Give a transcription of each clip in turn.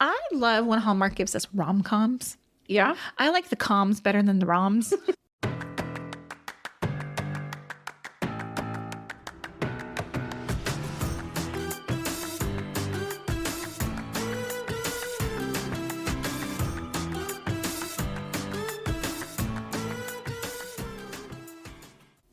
I love when Hallmark gives us rom-coms. Yeah? I like the coms better than the roms.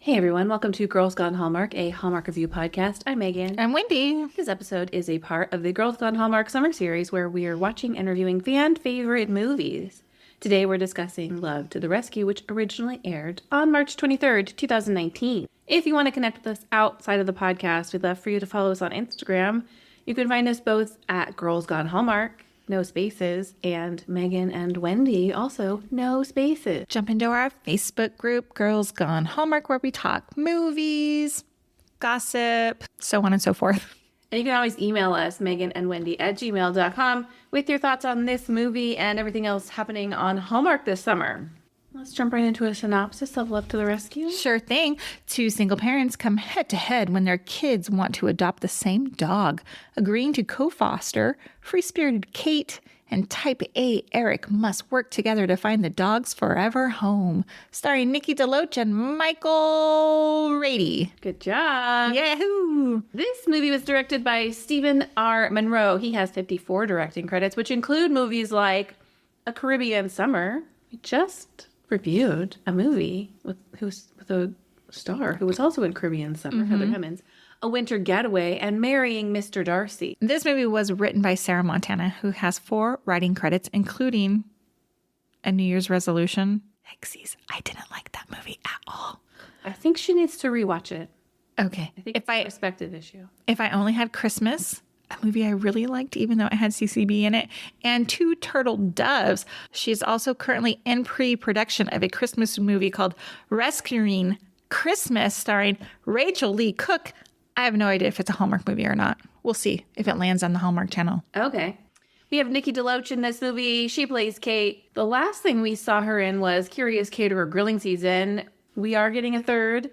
Hey everyone, welcome to Girls Gone Hallmark, a Hallmark review podcast. I'm Megan. I'm Wendy. This episode is a part of the Girls Gone Hallmark summer series where we are watching and reviewing fan favorite movies. Today we're discussing Love to the Rescue, which originally aired on March 23rd, 2019. If you want to connect with us outside of the podcast, we'd love for you to follow us on Instagram. You can find us both at Girls Gone Hallmark, no spaces, and Megan and Wendy, also no spaces. Jump into our Facebook group, Girls Gone Hallmark, where we talk movies, gossip, so on and so forth. And you can always email us, meganandwendy@gmail.com, with your thoughts on this movie and everything else happening on Hallmark this summer. Let's jump right into a synopsis of Love to the Rescue. Sure thing. Two single parents come head to head when their kids want to adopt the same dog. Agreeing to co-foster, free-spirited Kate and type A Eric must work together to find the dog's forever home. Starring Nikki, DeLoach, and Michael Rady. Good job. Yahoo! This movie was directed by Stephen R. Monroe. He has 54 directing credits, which include movies like A Caribbean Summer. We just reviewed a movie with a star who was also in Caribbean Summer, Heather Hemmings, A Winter Getaway, and Marrying Mr. Darcy. This movie was written by Sarah Montana, who has 4 writing credits, including a New Year's resolution. Hexes, I didn't like that movie at all. I think she needs to rewatch it. Okay. I think it's a perspective issue. If I Only Had Christmas, a movie I really liked, even though it had CCB in it, and Two Turtle Doves. She's also currently in pre-production of a Christmas movie called Rescuing Christmas, starring Rachel Leigh Cook. I have no idea if it's a Hallmark movie or not. We'll see if it lands on the Hallmark Channel. Okay. We have Nikki DeLoach in this movie. She plays Kate. The last thing we saw her in was Curious Caterer Grilling Season. We are getting a third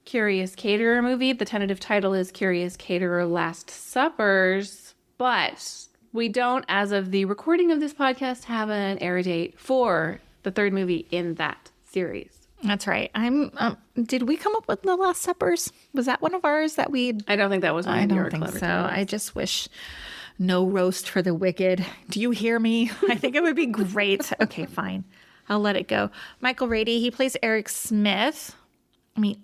Curious Caterer movie. The tentative title is Curious Caterer Last Suppers, but we don't, as of the recording of this podcast, have an air date for the third movie in that series. That's right. Did we come up with The Last Suppers? Was that one of ours that we... I don't think that was one of your clever so. titles. I just wish no roast for the wicked. Do you hear me? I think it would be great. Okay, fine. I'll let it go. Michael Rady, he plays Eric Smith.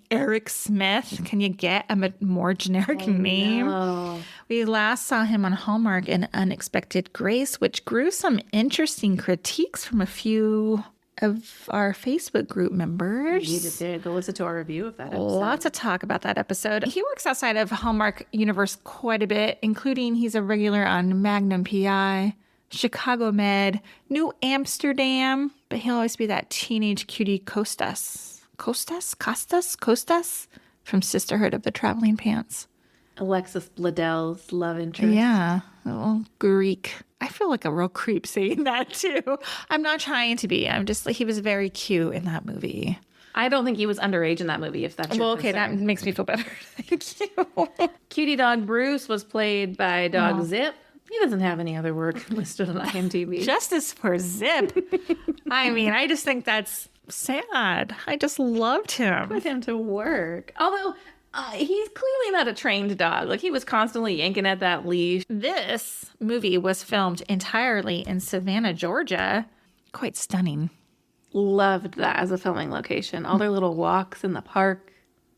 Eric Smith. Can you get a more generic name? No. We last saw him on Hallmark in Unexpected Grace, which grew some interesting critiques from a few of our Facebook group members. You need to go listen to our review of that episode. Lots of talk about that episode. He works outside of Hallmark universe quite a bit, including he's a regular on Magnum PI, Chicago Med, New Amsterdam, but he'll always be that teenage cutie Costas from Sisterhood of the Traveling Pants. Alexis Bledell's love interest. Yeah, a little Greek. I feel like a real creep saying that too. I'm not trying to be. I'm just like, he was very cute in that movie. I don't think he was underage in that movie, if that's your okay, that concern. makes me feel better. Thank you. Cutie dog Bruce was played by Dog Zip. He doesn't have any other work listed on IMDb. Justice for Zip. I just think that's sad. I just loved him. Put him to work. Although he's clearly not a trained dog. Like, he was constantly yanking at that leash. This movie was filmed entirely in Savannah, Georgia. Quite stunning. Loved that as a filming location. All their little walks in the park.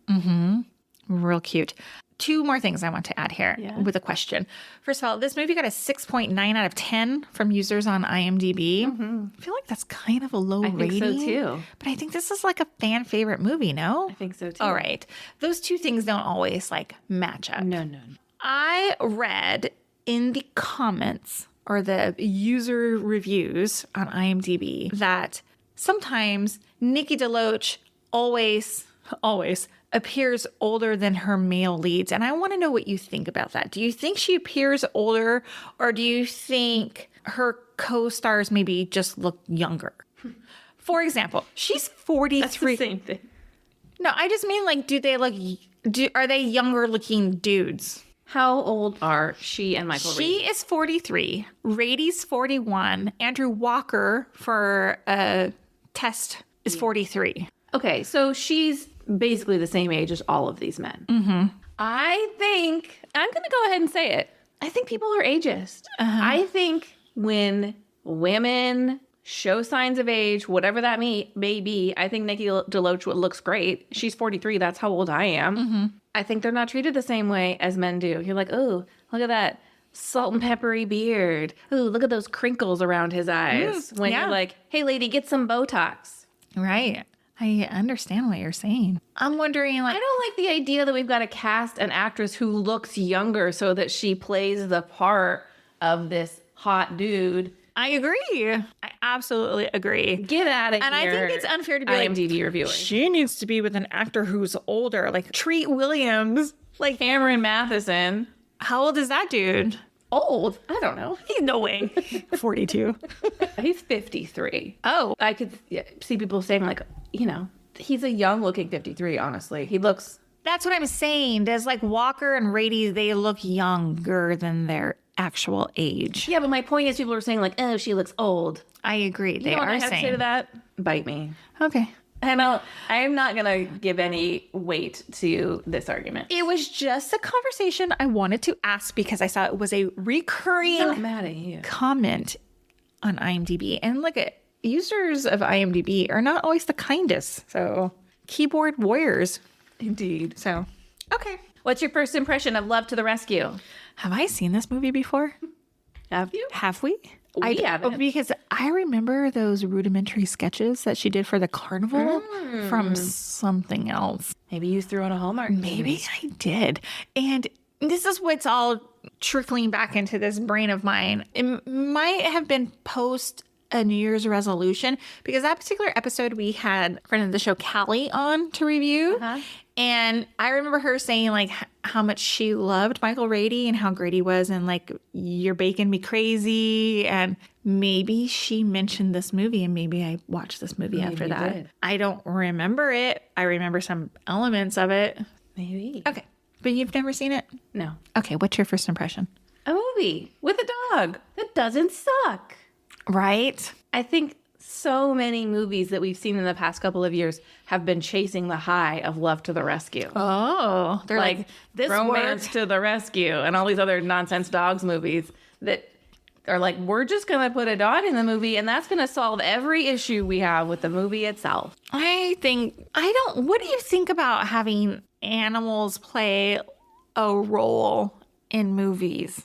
Mm-hmm. Real cute. 2 more things I want to add here with a question. First of all, this movie got a 6.9 out of 10 from users on IMDb. Mm-hmm. I feel like that's kind of a low rating. I think so too. But I think this is like a fan favorite movie, no? I think so too. All right. Those 2 things don't always match up. No. I read in the comments or the user reviews on IMDb that sometimes Nikki DeLoach always appears older than her male leads. And I want to know what you think about that. Do you think she appears older, or do you think her co-stars maybe just look younger? For example, she's 43. That's the same thing. No, I just mean, do they are they younger looking dudes? How old are she and Michael Rady? She is 43. Rady's 41. Andrew Walker, for a test, is 43. Okay, so she's basically the same age as all of these men. Mm-hmm. I think, I'm going to go ahead and say it. I think people are ageist. I think when women show signs of age, whatever that may be, I think Nikki DeLoach looks great. She's 43. That's how old I am. Mm-hmm. I think they're not treated the same way as men do. You're like, oh, look at that salt and peppery beard. Oh, look at those crinkles around his eyes. When you're like, hey, lady, get some Botox. Right. I understand what you're saying. I'm wondering, like, I don't like the idea that we've got to cast an actress who looks younger so that she plays the part of this hot dude. I agree. I absolutely agree. Get out of here. And I think it's unfair to be IMDb reviewer. She needs to be with an actor who's older, like Treat Williams. Like Cameron Matheson. How old is that dude? Old? I don't know. He's no way. 42. He's 53. Oh. I could see people saying, like, you know, he's a young looking 53, honestly. He looks... That's what I'm saying. Does like Walker and Rady, they look younger than their actual age. Yeah, but my point is people are saying, like, oh, she looks old. I agree. They You know what are I have saying. to say to that? Bite me. Okay. And I'm not going to give any weight to this argument. It was just a conversation I wanted to ask because I saw it was a recurring I'm not mad at you. comment on IMDb. And look at users of IMDb are not always the kindest. So keyboard warriors. Indeed. So, okay. What's your first impression of Love to the Rescue? Have I seen this movie before? Have you? Have we? We haven't. Because I remember those rudimentary sketches that she did for the carnival from something else. Maybe you threw on a Hallmark. Maybe I did. And this is what's all trickling back into this brain of mine. It might have been post a New Year's resolution because that particular episode we had a friend of the show, Callie, on to review. And I remember her saying like how much she loved Michael Rady and how great he was and like, you're baking me crazy. And maybe she mentioned this movie and maybe I watched this movie after that. did. I don't remember it. I remember some elements of it. Maybe. Okay. But you've never seen it? No. Okay. What's your first impression? A movie with a dog that doesn't suck. Right? I think so many movies that we've seen in the past couple of years have been chasing the high of Love to the Rescue. Oh, they're like this Romance word. to the Rescue and all these other nonsense dogs movies that are like, we're just going to put a dog in the movie and that's going to solve every issue we have with the movie itself. What do you think about having animals play a role in movies?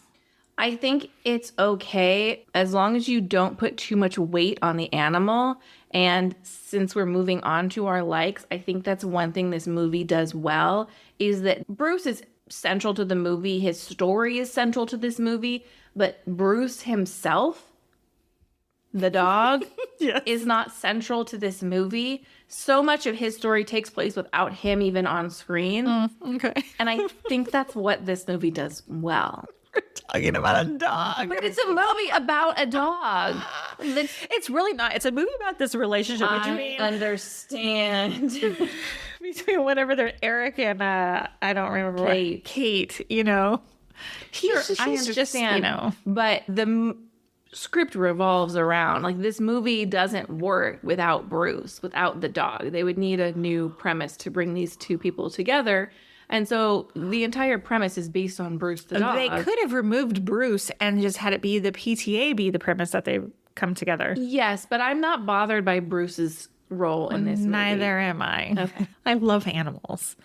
I think it's okay as long as you don't put too much weight on the animal. And since we're moving on to our likes, I think that's one thing this movie does well is that Bruce is central to the movie. His story is central to this movie, but Bruce himself, the dog, is not central to this movie. So much of his story takes place without him even on screen. Okay. And I think that's what this movie does well. We're talking about a dog. But it's a movie about a dog. It's really not. It's a movie about this relationship between understand. between whatever they're Eric and I don't remember Kate. Kate, you know. She's I just, understand. you know. But the script revolves around, like, this movie doesn't work without Bruce, without the dog. They would need a new premise to bring these two people together. And so the entire premise is based on Bruce the dog. They could have removed Bruce and just had it be the PTA be the premise that they come together. Yes, but I'm not bothered by Bruce's role in this movie. Neither am I. Okay. I love animals.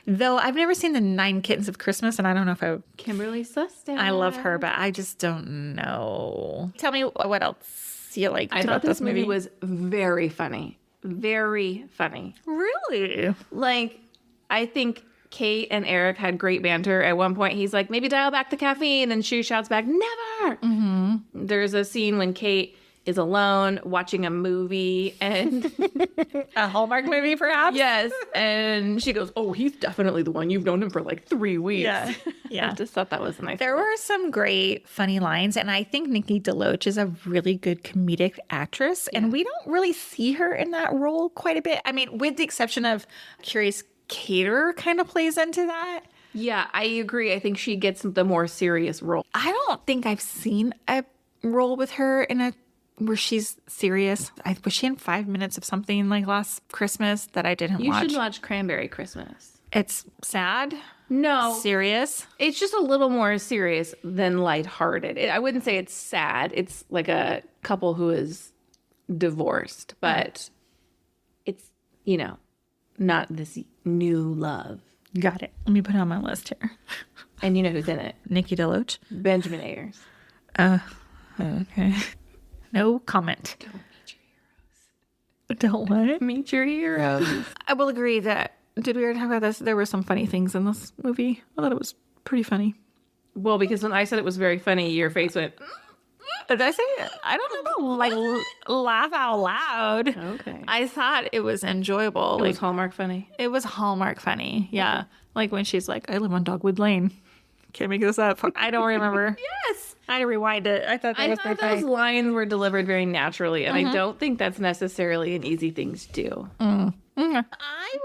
Though I've never seen the 9 Kittens of Christmas, and I don't know if Kimberly Sussman. I love her, but I just don't know. Tell me what else you liked I about thought this movie was very funny. Very funny. Really? Like, I think Kate and Eric had great banter. At one point, he's like, maybe dial back the caffeine. And she shouts back, never. Mm-hmm. There's a scene when Kate is alone watching a movie and A Hallmark movie, perhaps? yes. And she goes, oh, he's definitely the one. You've known him for like 3 weeks. Yeah. Yeah. I just thought that was nice. There were some great funny lines, and I think Nikki DeLoach is a really good comedic actress, and we don't really see her in that role quite a bit. I mean, with the exception of Curious Caterer kind of plays into that. Yeah, I agree. I think she gets the more serious role. I don't think I've seen a role with her where she's serious. Was she in 5 minutes of something like last Christmas that I didn't You watch? should watch Cranberry Christmas. It's sad, No, serious. it's just a little more serious than lighthearted. I wouldn't say it's sad. It's like a couple who is divorced, but it's, not this new love. Got it. Let me put it on my list here. And you know who's in it? Nikki DeLoach. Benjamin Ayers. Okay. No comment. Don't what? Meet your heroes. I will agree that, did we already talk about this? There were some funny things in this movie. I thought it was pretty funny. Well, because when I said it was very funny, your face went, Did I say it? I don't know, like laugh out loud. okay. I thought it was enjoyable. It was Hallmark funny. It was Hallmark funny. Yeah. Like when she's like, I live on Dogwood Lane. Can't make this up. I don't remember. Yes. I had to rewind it. I thought that was thought very those funny. lines were delivered very naturally, and I don't think that's necessarily an easy thing to do. I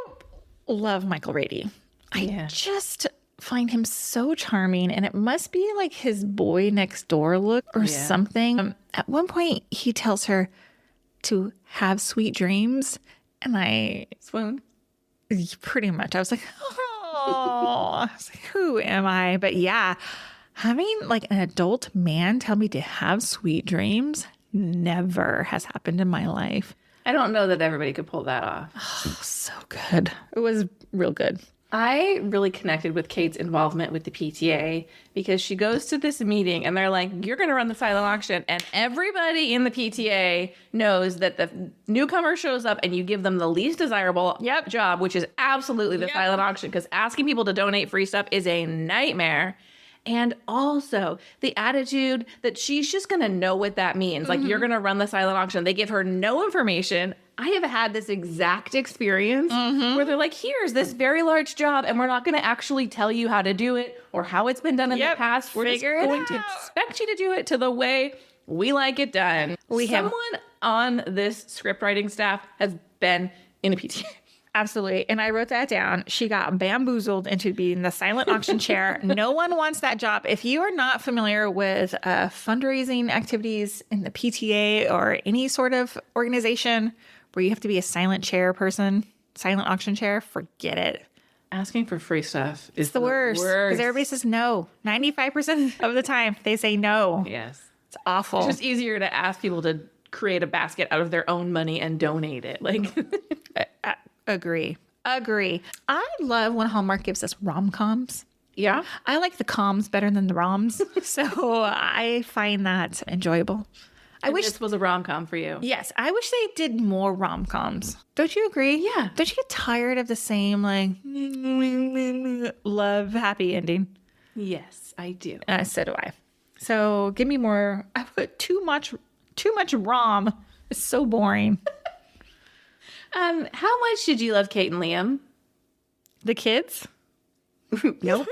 love Michael Rady. I just find him so charming, and it must be like his boy next door look or something. At one point, he tells her to have sweet dreams, and I Swoon. pretty much, I was like, oh, I was like, who am I? But yeah, having like an adult man tell me to have sweet dreams never has happened in my life. I don't know that everybody could pull that off. So good. It was real good. I really connected with Kate's involvement with the PTA because she goes to this meeting and they're like, you're going to run the silent auction. And everybody in the PTA knows that the newcomer shows up and you give them the least desirable job, which is absolutely the silent auction, because asking people to donate free stuff is a nightmare. And also the attitude that she's just going to know what that means. Like, you're going to run the silent auction. They give her no information. I have had this exact experience where they're like, here's this very large job, and we're not going to actually tell you how to do it or how it's been done in the past. We're just going to expect you to do it to the way we like it done. Someone on this script writing staff has been in a PTA. Absolutely. And I wrote that down. She got bamboozled into being the silent auction chair. No one wants that job. If you are not familiar with fundraising activities in the PTA or any sort of organization where you have to be a silent chair person, silent auction chair, forget it. Asking for free stuff is The worst. Because everybody says no. 95% of the time, they say no. Yes. It's awful. It's just easier to ask people to create a basket out of their own money and donate it. Like, Agree. I love when Hallmark gives us rom-coms. yeah. I like the coms better than the roms. So I find that enjoyable. I wish this was a rom-com for you. Yes, I wish they did more rom-coms. Don't you agree? Yeah. Don't you get tired of the same like love happy ending? Yes, I do. So do I. So give me more. I put too much rom. It's so boring. How much did you love Kate and Liam? The kids? Nope.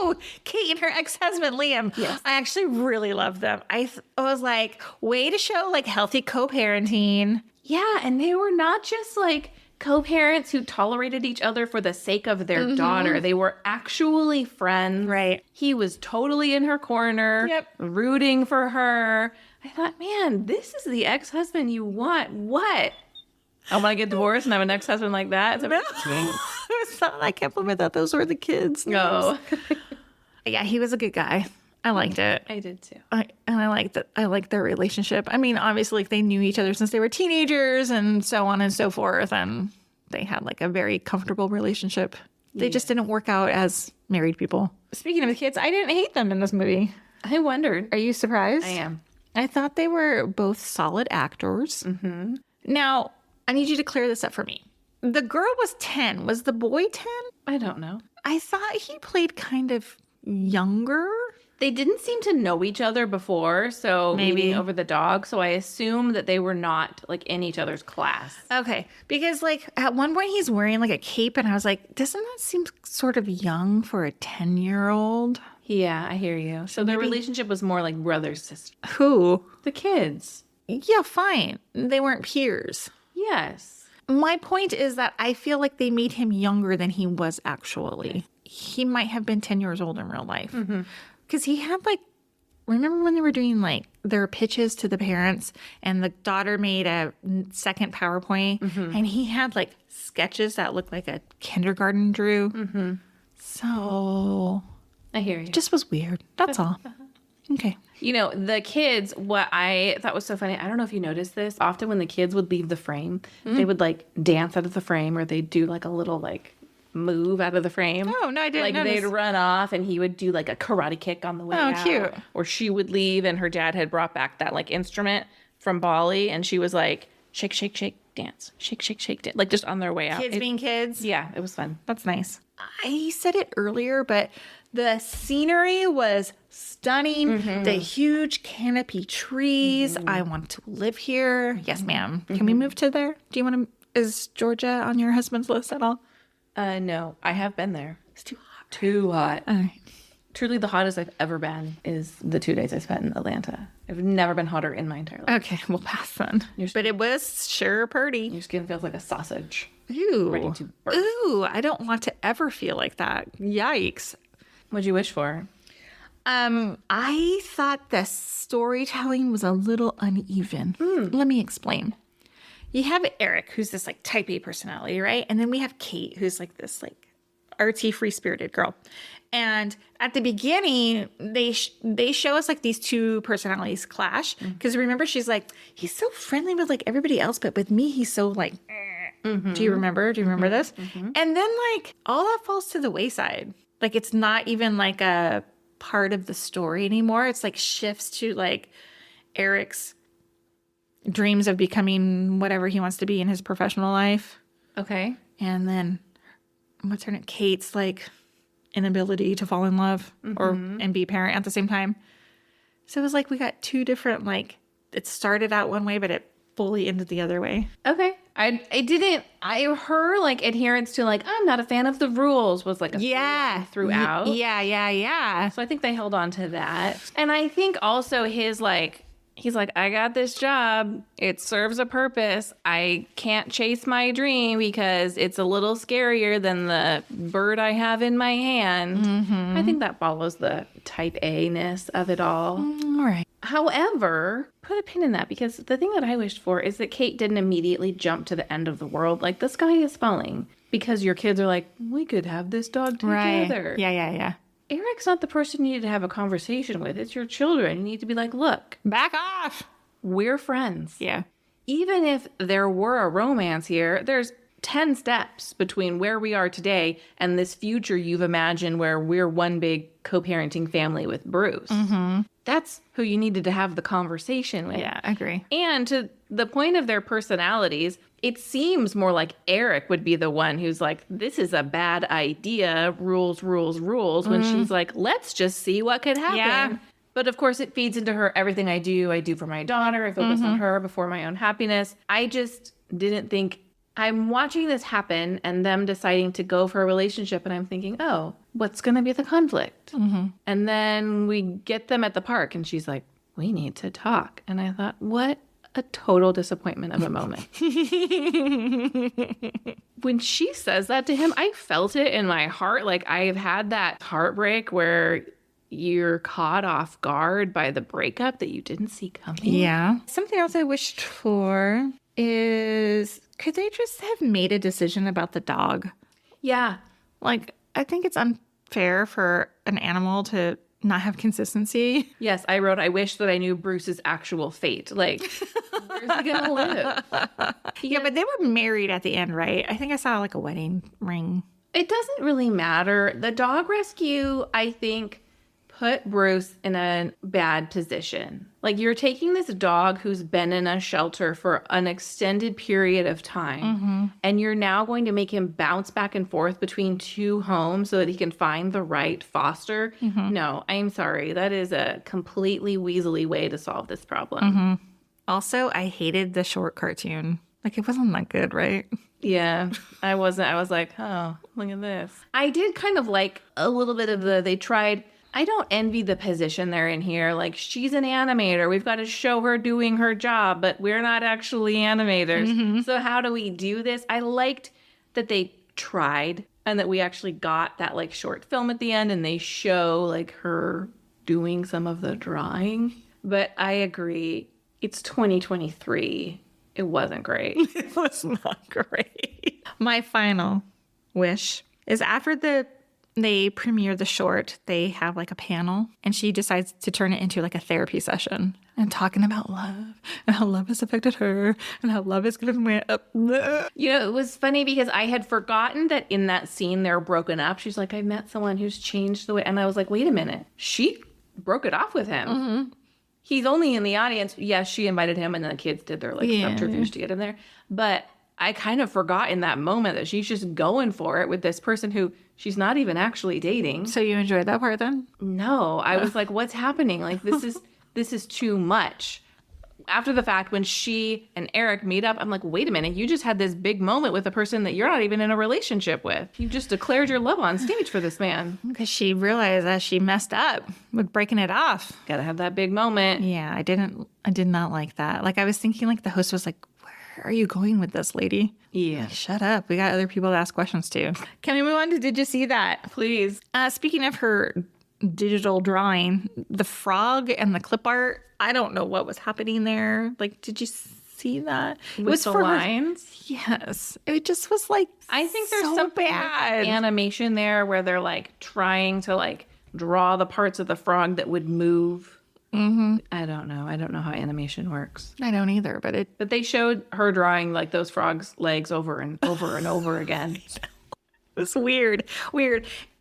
Oh, Kate and her ex-husband Liam. Yes. I actually really love them. I was like, way to show like healthy co-parenting. Yeah, and they were not just like co-parents who tolerated each other for the sake of their daughter. They were actually friends. Right. He was totally in her corner, rooting for her. I thought, man, this is the ex-husband you want. What? I want to get divorced and have an ex-husband like that? I can't believe that those were the kids. No. Yeah, he was a good guy. I liked it. I did too. I liked that. I liked their relationship. I mean, obviously, like, they knew each other since they were teenagers and so on and so forth. And they had like a very comfortable relationship. They just didn't work out as married people. Speaking of the kids, I didn't hate them in this movie. I wondered. Are you surprised? I am. I thought they were both solid actors. Mm-hmm. Now, I need you to clear this up for me. The girl was 10. Was the boy 10? I don't know. I thought he played kind of younger. They didn't seem to know each other before, so maybe over the dog. So I assume that they were not like in each other's class. Okay, because like at one point he's wearing like a cape, and I was like, doesn't that seem sort of young for a 10-year-old? Yeah, I hear you. So their relationship was more like brother sister. Who? The kids. Yeah, fine. They weren't peers. Yes. My point is that I feel like they made him younger than he was actually. He might have been 10 years old in real life. Because he had like, remember when they were doing like their pitches to the parents and the daughter made a second PowerPoint and he had like sketches that looked like a kindergarten drew. So I hear you. it just was weird. That's all. Okay. You know, the kids, what I thought was so funny, I don't know if you noticed this, often when the kids would leave the frame, they would like dance out of the frame or they'd do like a little like move out of the frame. Oh, no, I didn't Like notice. they'd run off and he would do like a karate kick on the way out. Cute. Or she would leave and her dad had brought back that like instrument from Bali and she was like, shake, shake, shake, dance. Shake, shake, shake, dance. Like just on their way out. Kids being kids. Yeah, it was fun. That's nice. I said it earlier, but the scenery was stunning. The huge canopy trees. I want to live here. Yes, ma'am. Can we move to there? Do you want to? Is Georgia on your husband's list at all? No, I have been there. It's too hot. Too hot. All right. Truly the hottest I've ever been is the 2 days I spent in Atlanta. I've never been hotter in my entire life. Okay, we'll pass then. But it was sure pretty. Your skin feels like a sausage. Ooh. Ready to burst. Ooh, I don't want to ever feel like that. Yikes. What'd you wish for? I thought the storytelling was a little uneven. Let me explain. You have Eric, who's this like type A personality, right? And then we have Kate, who's like this like artsy, free-spirited girl. And at the beginning, they show us like these two personalities clash. Because remember, she's like, he's so friendly with like everybody else, but with me, he's so like, Do you remember? Do you remember this? And then like all that falls to the wayside. Like it's not even like a part of the story anymore. It's like shifts to like Eric's dreams of becoming whatever he wants to be in his professional life. Okay. And then what's her name? Kate's like inability to fall in love and be a parent at the same time. So it was like we got two different, like it started out one way, but it fully ended the other way. Okay. Her like adherence to like, I'm not a fan of the rules was like a throughout. Yeah. So I think they held on to that. And I think also he's like, I got this job. It serves a purpose. I can't chase my dream because it's a little scarier than the bird I have in my hand. I think that follows the type A-ness of it all. All right. However, put a pin in that because the thing that I wished for is that Kate didn't immediately jump to the end of the world. Like the sky is falling because your kids are like, we could have this dog together. Right. Yeah. Eric's not the person you need to have a conversation with. It's your children. You need to be like, look, Back off. we're friends. Yeah. Even if there were a romance here, there's 10 steps between where we are today and this future you've imagined where we're one big co-parenting family with Bruce. That's who you needed to have the conversation with. Yeah, I agree. And to the point of their personalities, it seems more like Eric would be the one who's like, this is a bad idea, rules, when she's like, let's just see what could happen. Yeah. But of course, it feeds into her everything I do for my daughter. I focus on her before my own happiness. I just didn't think I'm watching this happen and them deciding to go for a relationship. And I'm thinking, oh, what's going to be the conflict? And then we get them at the park and she's like, we need to talk. And I thought, what a total disappointment of a moment. When she says that to him, I felt it in my heart. Like I've had that heartbreak where you're caught off guard by the breakup that you didn't see coming. Yeah. Something else I wished for is could they just have made a decision about the dog? Yeah. Like, I think it's unfair for an animal to not have consistency. Yes, I wrote, I wish that I knew Bruce's actual fate. Like, where's he gonna live? Yeah, but they were married at the end, right? I think I saw like a wedding ring. It doesn't really matter. The dog rescue, I think, put Bruce in a bad position. Like, you're taking this dog who's been in a shelter for an extended period of time, and you're now going to make him bounce back and forth between two homes so that he can find the right foster. No, I'm sorry. That is a completely weaselly way to solve this problem. Also, I hated the short cartoon. Like, it wasn't that good, right? Yeah, I wasn't. I was like, oh, look at this. I did kind of like a little bit of they tried. I don't envy the position they're in here. Like, she's an animator. We've got to show her doing her job, but we're not actually animators. So how do we do this? I liked that they tried and that we actually got that like short film at the end and they show like her doing some of the drawing. But I agree. It's 2023. It wasn't great. It was not great. My final wish is after they premiere the short, they have like a panel and she decides to turn it into like a therapy session and talking about love and how love has affected her and how love is going to win up. You know, it was funny because I had forgotten that in that scene they're broken up. She's like, I met someone who's changed the way. And I was like, wait a minute. She broke it off with him. Mm-hmm. He's only in the audience. Yes, she invited him and then the kids did their like subterfuge to get him there. But I kind of forgot in that moment that she's just going for it with this person who she's not even actually dating. So you enjoyed that part then? No, I was like, what's happening? Like, this is too much. After the fact, when she and Eric meet up, I'm like, wait a minute, you just had this big moment with a person that you're not even in a relationship with. You just declared your love on stage for this man. Because she realized that she messed up with breaking it off. Gotta have that big moment. Yeah, I did not like that. Like, I was thinking like the host was like, where are you going with this, lady? Yeah. Like, shut up. We got other people to ask questions to. Can we move on to Did You See That? Please. Speaking of her digital drawing, the frog and the clip art, I don't know what was happening there. Like, did you see that? It was the lines? Yes. It just was like, I think there's so some bad animation there where they're like trying to like draw the parts of the frog that would move. Mm-hmm. I don't know how animation works. I don't either, but they showed her drawing like those frogs' legs over and over and over again. It's weird.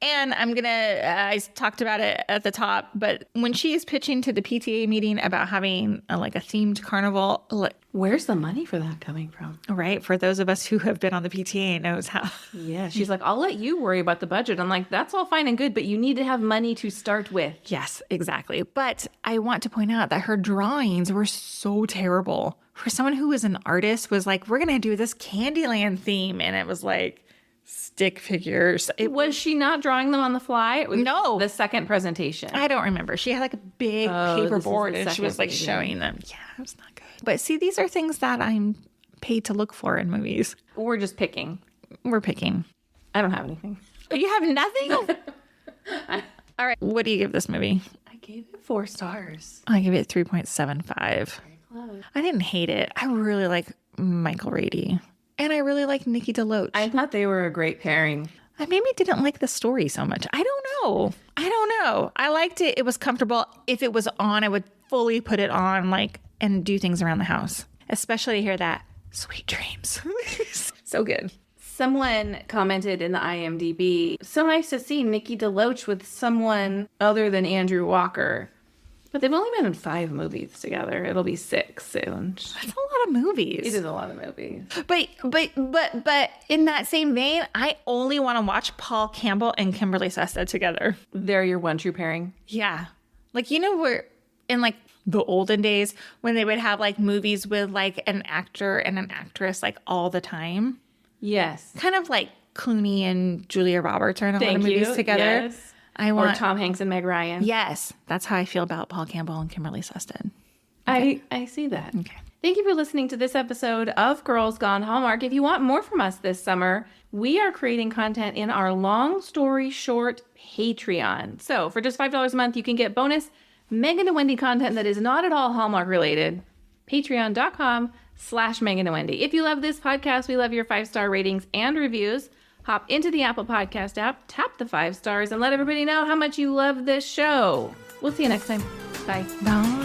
And I talked about it at the top, but when she is pitching to the PTA meeting about having a themed carnival, where's the money for that coming from? Right. For those of us who have been on the PTA knows how. Yeah. She's like, I'll let you worry about the budget. I'm like, that's all fine and good, but you need to have money to start with. Yes, exactly. But I want to point out that her drawings were so terrible. For someone who was an artist, was like, we're going to do this Candyland theme. And it was like, stick figures. Was she not drawing them on the fly? It was no. The second presentation. I don't remember. She had like a big paperboard and she was like showing them. Yeah, it was not good. But see, these are things that I'm paid to look for in movies. We're just picking. We're picking. I don't have anything. You have nothing? All right. What do you give this movie? I gave it 4 stars. I give it 3.75. Very close. I didn't hate it. I really like Michael Rady. And I really like Nikki DeLoach. I thought they were a great pairing. I maybe didn't like the story so much. I don't know. I liked it. It was comfortable. If it was on, I would fully put it on and do things around the house. Especially to hear that sweet dreams. So good. Someone commented in the IMDb, so nice to see Nikki DeLoach with someone other than Andrew Walker. But they've only been in 5 movies together. It'll be 6 soon. That's a lot of movies. It is a lot of movies. But in that same vein, I only want to watch Paul Campbell and Kimberly Sesta together. They're your one true pairing? Yeah. We're in the olden days when they would have movies with an actor and an actress all the time. Yes. Kind of like Clooney and Julia Roberts are in a lot of movies together. Yes. Or Tom Hanks and Meg Ryan. Yes. That's how I feel about Paul Campbell and Kimberly Sesta. Okay. I see that. Okay. Thank you for listening to this episode of Girls Gone Hallmark. If you want more from us this summer, we are creating content in our Long Story Short Patreon. So for just $5 a month, you can get bonus Megan and Wendy content that is not at all Hallmark related. Patreon.com/Megan and Wendy. If you love this podcast, we love your 5-star ratings and reviews. Hop into the Apple Podcast app, tap the 5 stars, and let everybody know how much you love this show. We'll see you next time. Bye. Bye.